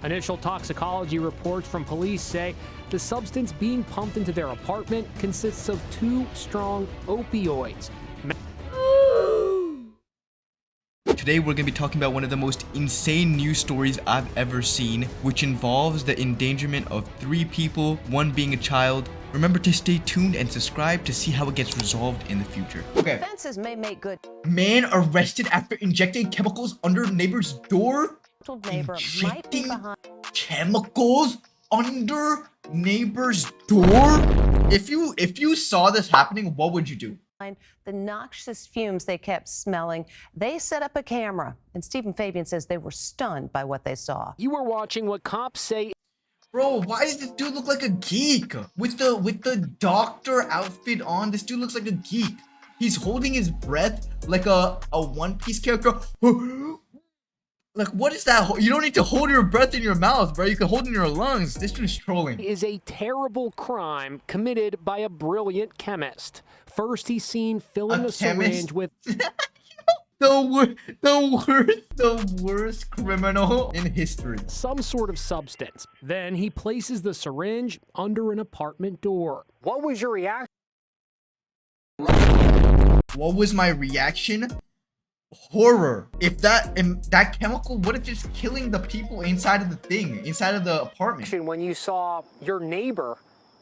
Initial toxicology reports from police say the substance being pumped into their apartment consists of 2 strong opioids. Today we're going to be talking about one of the most insane news stories I've ever seen, which involves the endangerment of 3 people, 1 being a child. Remember to stay tuned and subscribe to see how it gets resolved in the future. Okay. Fences may make good. Man arrested after injecting chemicals under neighbor's door. Neighbor might be behind. Chemicals under neighbor's door? If you saw this happening, what would you do? The noxious fumes they kept smelling. They set up a camera, and Fabian says they were stunned by what they saw. You were watching what cops say. Bro, why does this dude look like a geek? With the doctor outfit on, this dude looks like a geek. He's holding his breath like a One Piece character. Like, what is that? You don't need to hold your breath in your mouth, bro. You can hold it in your lungs. This dude's trolling. Is a terrible crime committed by a brilliant chemist. First, he's seen filling a syringe with the worst criminal in history. Some sort of substance. Then he places the syringe under an apartment door. What was your reaction? What was my reaction? Horror. If that chemical would have just killing the people inside of the thing, inside of the apartment. When you saw your neighbor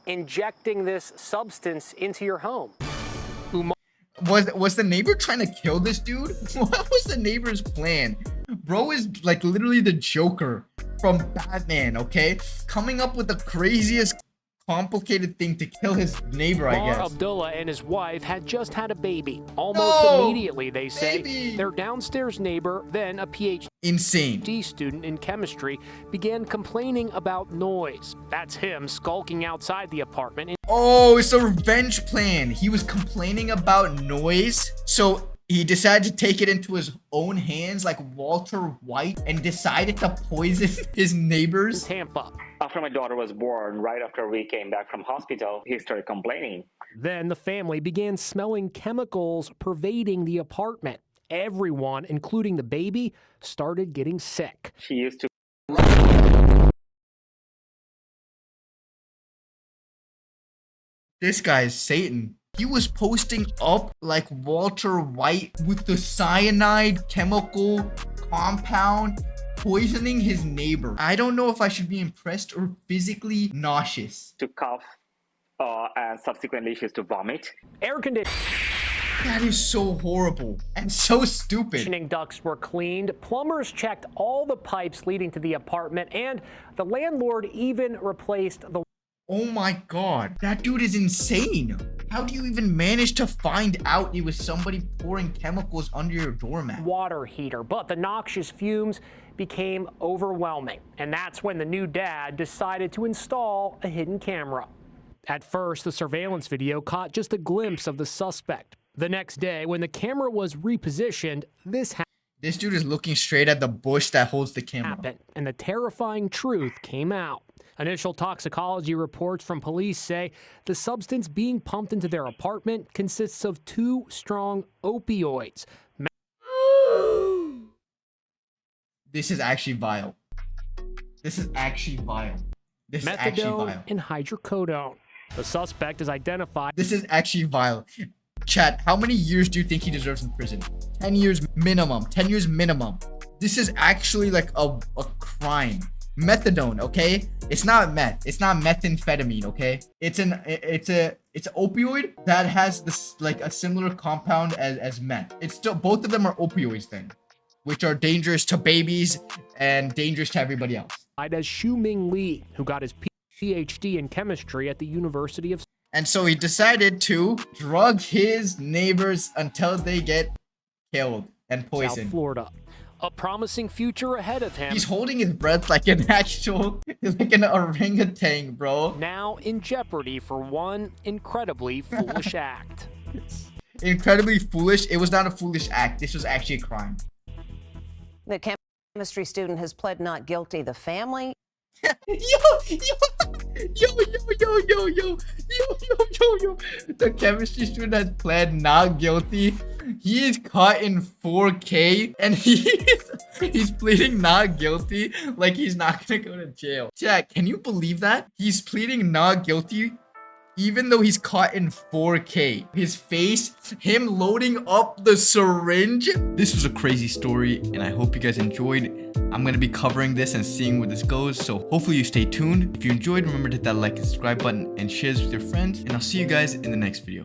injecting this substance into your home. Umar. Was the neighbor trying to kill this dude? What was the neighbor's plan? Bro is like literally the Joker from Batman, okay? Coming up with the craziest complicated thing to kill his neighbor, I guess. Abdullah and his wife had just had a baby. Almost immediately, they say. Baby. Their downstairs neighbor, then a PhD student in chemistry, began complaining about noise. That's him skulking outside the apartment. Oh, it's a revenge plan. He was complaining about noise, so he decided to take it into his own hands like Walter White and decided to poison his neighbors. Tampa. After my daughter was born, right after we came back from hospital, he started complaining. Then the family began smelling chemicals pervading the apartment. Everyone, including the baby, started getting sick. She used to. This guy is Satan. He was posting up like Walter White with the cyanide chemical compound poisoning his neighbor. I don't know if I should be impressed or physically nauseous. To cough and subsequently she used to vomit. Air conditioning. That is so horrible and so stupid. Ducts were cleaned. Plumbers checked all the pipes leading to the apartment, and the landlord even replaced the. Oh my god, that dude is insane. How do you even manage to find out it was somebody pouring chemicals under your doormat? Water heater, but the noxious fumes became overwhelming, and that's when the new dad decided to install a hidden camera. At first, the surveillance video caught just a glimpse of the suspect. The next day, when the camera was repositioned, this dude is looking straight at the bush that holds the camera. happened, and the terrifying truth came out. Initial toxicology reports from police say the substance being pumped into their apartment consists of 2 strong opioids. This is actually vile. This is actually vile. This is actually Methadone vile. and hydrocodone. The suspect is identified. This is actually vile. Chat, how many years do you think he deserves in prison? 10 years minimum. 10 years minimum. This is actually like a crime. Methadone, okay? It's not meth. It's not methamphetamine, okay? It's an opioid that has this like a similar compound as meth. It's still, both of them are opioids then, which are dangerous to babies and dangerous to everybody else. As Xuming, who got his PhD in chemistry at the University of. And so he decided to drug his neighbors until they get killed and poisoned. South Florida. A promising future ahead of him. He's holding his breath like an actual, like an orangutan, bro. Now in jeopardy for one incredibly foolish act. Incredibly foolish. It was not a foolish act. This was actually a crime. The chemistry student has pled not guilty. The family. Yo. The chemistry student has pled not guilty. He is caught in 4K and he's pleading not guilty like he's not gonna go to jail. Chat, can you believe that? He's pleading not guilty even though he's caught in 4K. His face, him loading up the syringe. This was a crazy story and I hope you guys enjoyed. I'm going to be covering this and seeing where this goes. So hopefully you stay tuned. If you enjoyed, remember to hit that like and subscribe button and share this with your friends. And I'll see you guys in the next video.